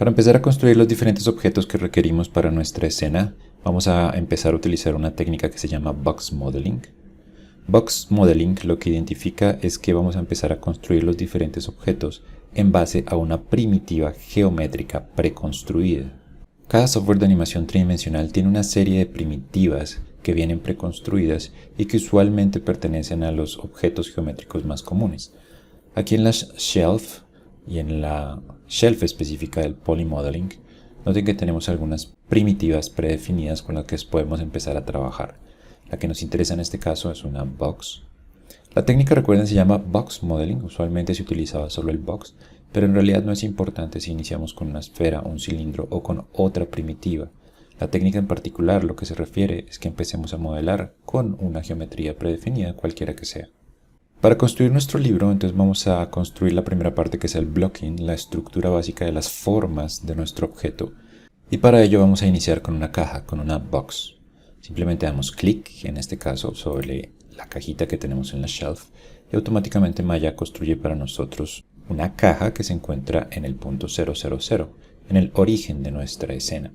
Para empezar a construir los diferentes objetos que requerimos para nuestra escena, vamos a empezar a utilizar una técnica que se llama Box Modeling. Box Modeling lo que identifica es que vamos a empezar a construir los diferentes objetos en base a una primitiva geométrica preconstruida. Cada software de animación tridimensional tiene una serie de primitivas que vienen preconstruidas y que usualmente pertenecen a los objetos geométricos más comunes. Aquí en la shelf y en la shelf específica del Polymodeling, noten que tenemos algunas primitivas predefinidas con las que podemos empezar a trabajar. La que nos interesa en este caso es una box. La técnica, recuerden, se llama Box Modeling. Usualmente se utilizaba solo el box, pero en realidad no es importante si iniciamos con una esfera, un cilindro o con otra primitiva. La técnica en particular lo que se refiere es que empecemos a modelar con una geometría predefinida, cualquiera que sea. Para construir nuestro libro, entonces vamos a construir la primera parte, que es el blocking, la estructura básica de las formas de nuestro objeto. Y para ello vamos a iniciar con una caja, con una box. Simplemente damos clic, en este caso, sobre la cajita que tenemos en la shelf y automáticamente Maya construye para nosotros una caja que se encuentra en el punto 000, en el origen de nuestra escena.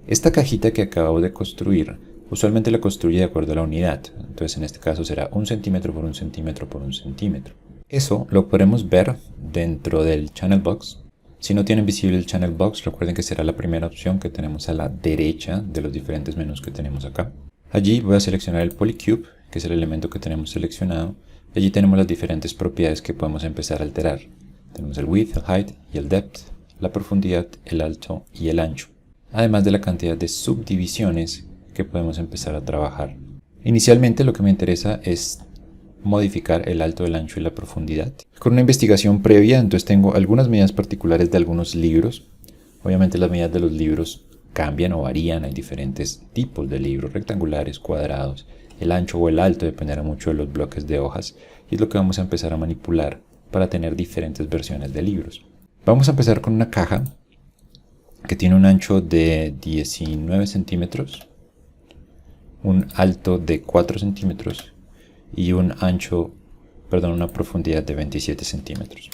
Esta cajita que acabo de construir, usualmente la construye de acuerdo a la unidad, entonces en este caso será 1 centímetro por 1 centímetro por 1 centímetro. Eso lo podremos ver dentro del Channel Box. Si no tienen visible el Channel Box, recuerden que será la primera opción que tenemos a la derecha de los diferentes menús que tenemos acá. Allí voy a seleccionar el Polycube, que es el elemento que tenemos seleccionado, y allí tenemos las diferentes propiedades que podemos empezar a alterar. Tenemos el width, el height y el depth, la profundidad, el alto y el ancho, además de la cantidad de subdivisiones que podemos empezar a trabajar. Inicialmente lo que me interesa es modificar el alto, el ancho y la profundidad. Con una investigación previa, entonces tengo algunas medidas particulares de algunos libros. Obviamente las medidas de los libros cambian o varían, hay diferentes tipos de libros, rectangulares, cuadrados. El ancho o el alto dependerá mucho de los bloques de hojas y es lo que vamos a empezar a manipular para tener diferentes versiones de libros. Vamos a empezar con una caja que tiene un ancho de 19 centímetros, un alto de 4 centímetros y una profundidad de 27 centímetros.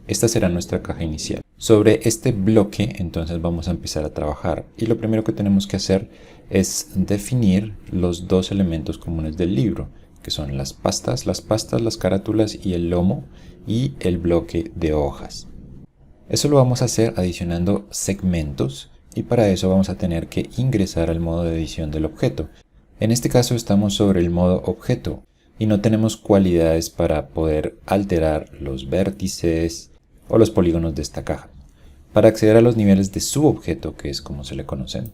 Esta será nuestra caja inicial. Sobre este bloque entonces vamos a empezar a trabajar y lo primero que tenemos que hacer es definir los dos elementos comunes del libro, que son las pastas, las carátulas y el lomo y el bloque de hojas. Eso lo vamos a hacer adicionando segmentos y para eso vamos a tener que ingresar al modo de edición del objeto. En este caso estamos sobre el modo objeto y no tenemos cualidades para poder alterar los vértices o los polígonos de esta caja. Para acceder a los niveles de subobjeto, que es como se le conocen,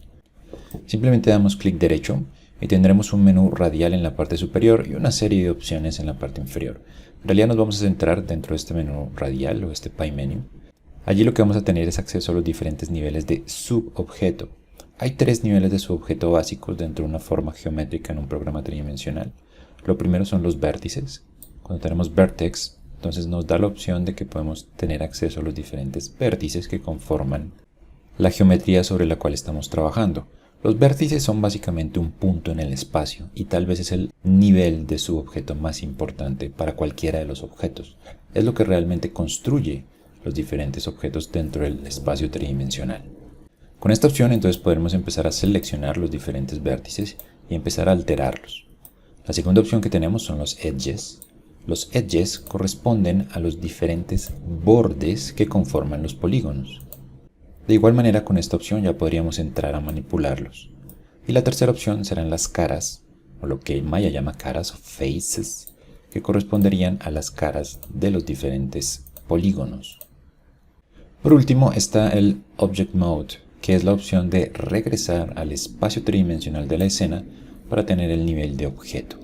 simplemente damos clic derecho y tendremos un menú radial en la parte superior y una serie de opciones en la parte inferior. En realidad nos vamos a centrar dentro de este menú radial o este pie menu. Allí lo que vamos a tener es acceso a los diferentes niveles de subobjeto. Hay 3 niveles de subobjeto básicos dentro de una forma geométrica en un programa tridimensional. Lo primero son los vértices. Cuando tenemos vertex, entonces nos da la opción de que podemos tener acceso a los diferentes vértices que conforman la geometría sobre la cual estamos trabajando. Los vértices son básicamente un punto en el espacio y tal vez es el nivel de subobjeto más importante para cualquiera de los objetos. Es lo que realmente construye los diferentes objetos dentro del espacio tridimensional. Con esta opción entonces podremos empezar a seleccionar los diferentes vértices y empezar a alterarlos. La segunda opción que tenemos son los edges. Los edges corresponden a los diferentes bordes que conforman los polígonos. De igual manera, con esta opción ya podríamos entrar a manipularlos. Y la tercera opción serán las caras, o lo que Maya llama caras o faces, que corresponderían a las caras de los diferentes polígonos. Por último está el Object Mode, que es la opción de regresar al espacio tridimensional de la escena para tener el nivel de objeto.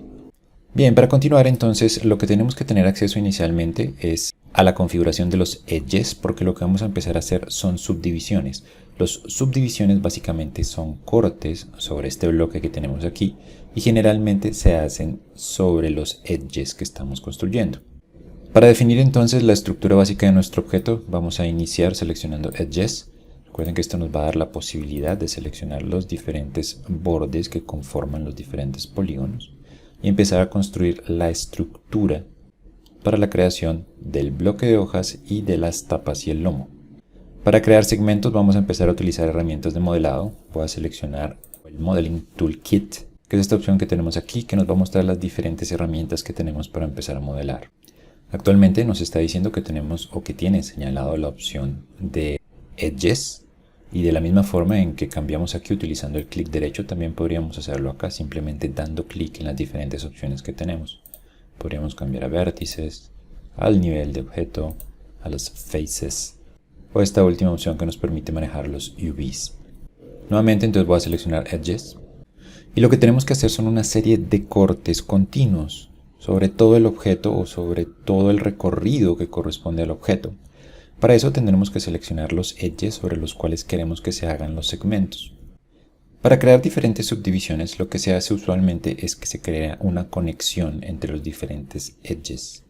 Bien, para continuar entonces lo que tenemos que tener acceso inicialmente es a la configuración de los edges, porque lo que vamos a empezar a hacer son subdivisiones. Las subdivisiones básicamente son cortes sobre este bloque que tenemos aquí y generalmente se hacen sobre los edges que estamos construyendo. Para definir entonces la estructura básica de nuestro objeto vamos a iniciar seleccionando edges. Recuerden que esto nos va a dar la posibilidad de seleccionar los diferentes bordes que conforman los diferentes polígonos y empezar a construir la estructura para la creación del bloque de hojas y de las tapas y el lomo. Para crear segmentos vamos a empezar a utilizar herramientas de modelado. Voy a seleccionar el Modeling Toolkit, que es esta opción que tenemos aquí, que nos va a mostrar las diferentes herramientas que tenemos para empezar a modelar. Actualmente nos está diciendo que tenemos o que tiene señalado la opción de Edges, y de la misma forma en que cambiamos aquí utilizando el clic derecho, también podríamos hacerlo acá simplemente dando clic en las diferentes opciones que tenemos. Podríamos cambiar a vértices, al nivel de objeto, a los faces, o esta última opción que nos permite manejar los UVs. Nuevamente entonces voy a seleccionar Edges, y lo que tenemos que hacer son una serie de cortes continuos sobre todo el objeto o sobre todo el recorrido que corresponde al objeto. Para eso tendremos que seleccionar los edges sobre los cuales queremos que se hagan los segmentos. Para crear diferentes subdivisiones, lo que se hace usualmente es que se crea una conexión entre los diferentes edges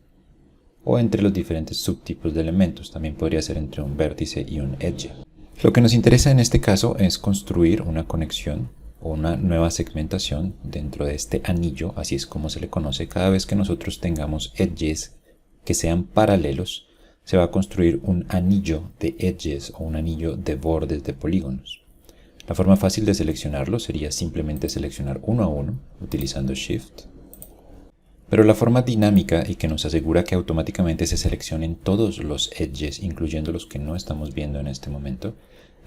o entre los diferentes subtipos de elementos. También podría ser entre un vértice y un edge. Lo que nos interesa en este caso es construir una conexión o una nueva segmentación dentro de este anillo, así es como se le conoce. Cada vez que nosotros tengamos edges que sean paralelos, se va a construir un anillo de edges o un anillo de bordes de polígonos. La forma fácil de seleccionarlo sería simplemente seleccionar uno a uno utilizando Shift. Pero la forma dinámica y que nos asegura que automáticamente se seleccionen todos los edges, incluyendo los que no estamos viendo en este momento,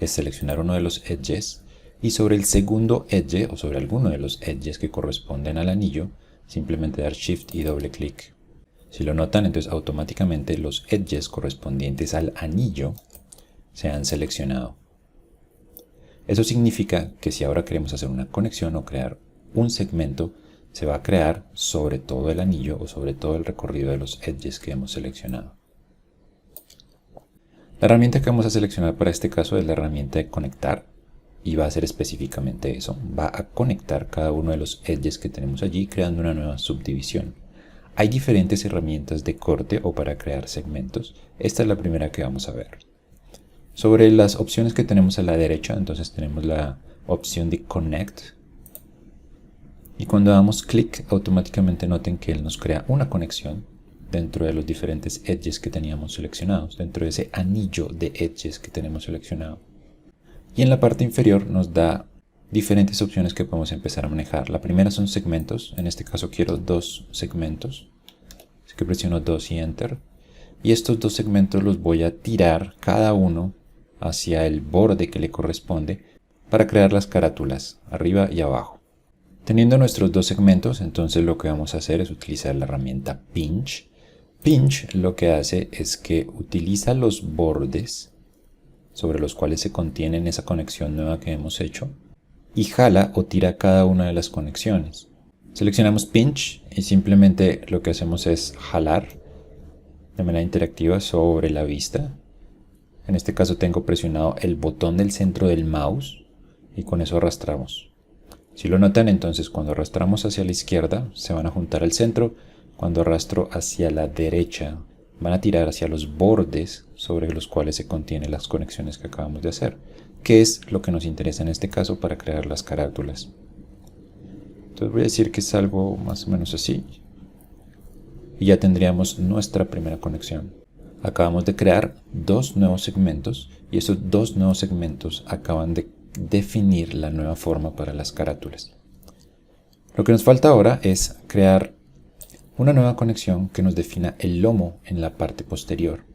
es seleccionar uno de los edges y sobre el segundo edge o sobre alguno de los edges que corresponden al anillo, simplemente dar Shift y doble clic. Si lo notan, entonces automáticamente los edges correspondientes al anillo se han seleccionado. Eso significa que si ahora queremos hacer una conexión o crear un segmento, se va a crear sobre todo el anillo o sobre todo el recorrido de los edges que hemos seleccionado. La herramienta que vamos a seleccionar para este caso es la herramienta de conectar y va a hacer específicamente eso. Va a conectar cada uno de los edges que tenemos allí creando una nueva subdivisión. Hay diferentes herramientas de corte o para crear segmentos. Esta es la primera que vamos a ver. Sobre las opciones que tenemos a la derecha, entonces tenemos la opción de Connect. Y cuando damos clic, automáticamente noten que él nos crea una conexión dentro de los diferentes edges que teníamos seleccionados, dentro de ese anillo de edges que tenemos seleccionado. Y en la parte inferior nos da diferentes opciones que podemos empezar a manejar. La primera son segmentos. En este caso quiero 2 segmentos. Así que presiono 2 y Enter. Y estos 2 segmentos los voy a tirar cada uno hacia el borde que le corresponde para crear las carátulas, arriba y abajo. Teniendo nuestros 2 segmentos, entonces lo que vamos a hacer es utilizar la herramienta Pinch. Pinch lo que hace es que utiliza los bordes sobre los cuales se contiene esa conexión nueva que hemos hecho y jala o tira cada una de las conexiones. Seleccionamos Pinch y simplemente lo que hacemos es jalar de manera interactiva sobre la vista. En este caso tengo presionado el botón del centro del mouse y con eso arrastramos. Si lo notan, entonces cuando arrastramos hacia la izquierda se van a juntar al centro, cuando arrastro hacia la derecha van a tirar hacia los bordes sobre los cuales se contienen las conexiones que acabamos de hacer, que es lo que nos interesa en este caso para crear las carátulas. Entonces voy a decir que es algo más o menos así. Y ya tendríamos nuestra primera conexión. Acabamos de crear 2 nuevos segmentos y estos 2 nuevos segmentos acaban de definir la nueva forma para las carátulas. Lo que nos falta ahora es crear una nueva conexión que nos defina el lomo en la parte posterior.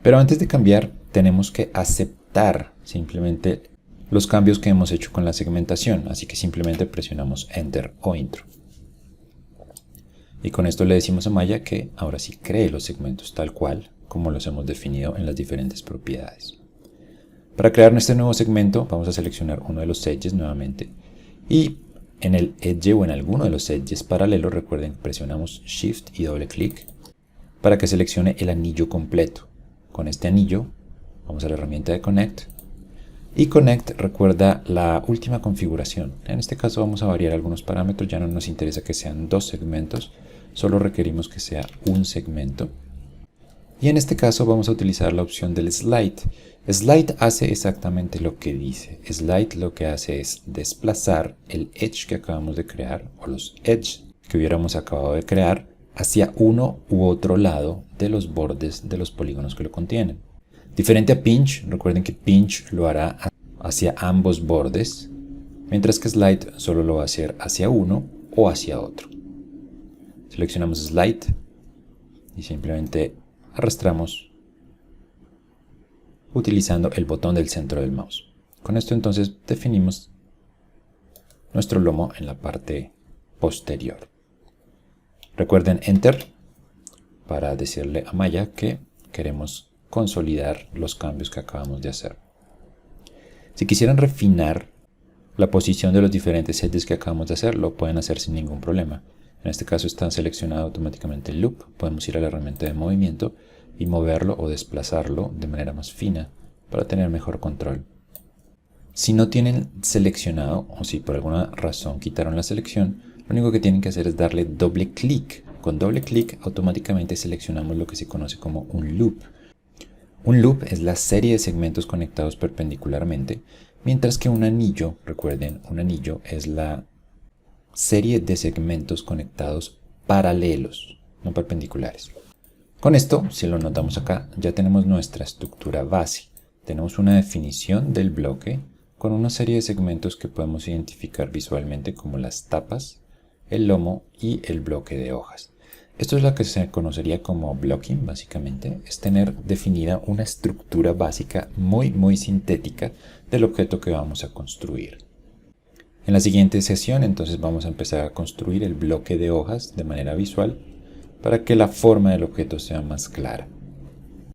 Pero antes de cambiar, tenemos que aceptar simplemente los cambios que hemos hecho con la segmentación, así que simplemente presionamos Enter o Intro. Y con esto le decimos a Maya que ahora sí cree los segmentos tal cual como los hemos definido en las diferentes propiedades. Para crear este nuevo segmento vamos a seleccionar uno de los edges nuevamente y en el edge o en alguno de los edges paralelos, recuerden que presionamos Shift y doble clic para que seleccione el anillo completo. Con este anillo vamos a la herramienta de Connect y Connect recuerda la última configuración. En este caso vamos a variar algunos parámetros, ya no nos interesa que sean 2 segmentos, solo requerimos que sea un segmento. Y en este caso vamos a utilizar la opción del Slide. Slide hace exactamente lo que dice. Slide lo que hace es desplazar el edge que acabamos de crear o los edges que hubiéramos acabado de crear hacia uno u otro lado de los bordes de los polígonos que lo contienen. Diferente a Pinch, recuerden que Pinch lo hará hacia ambos bordes, mientras que Slide solo lo va a hacer hacia uno o hacia otro. Seleccionamos Slide y simplemente arrastramos utilizando el botón del centro del mouse. Con esto entonces definimos nuestro lomo en la parte posterior. Recuerden Enter para decirle a Maya que queremos consolidar los cambios que acabamos de hacer. Si quisieran refinar la posición de los diferentes edges que acabamos de hacer, lo pueden hacer sin ningún problema. En este caso está seleccionado automáticamente el loop. Podemos ir a la herramienta de movimiento y moverlo o desplazarlo de manera más fina para tener mejor control. Si no tienen seleccionado o si por alguna razón quitaron la selección, lo único que tienen que hacer es darle doble clic. Con doble clic automáticamente seleccionamos lo que se conoce como un loop. Un loop es la serie de segmentos conectados perpendicularmente, mientras que un anillo, recuerden, un anillo es la serie de segmentos conectados paralelos, no perpendiculares. Con esto, si lo notamos acá, ya tenemos nuestra estructura base. Tenemos una definición del bloque con una serie de segmentos que podemos identificar visualmente como las tapas, el lomo y el bloque de hojas. Esto es lo que se conocería como blocking, básicamente, es tener definida una estructura básica muy sintética del objeto que vamos a construir. En la siguiente sesión entonces vamos a empezar a construir el bloque de hojas de manera visual para que la forma del objeto sea más clara.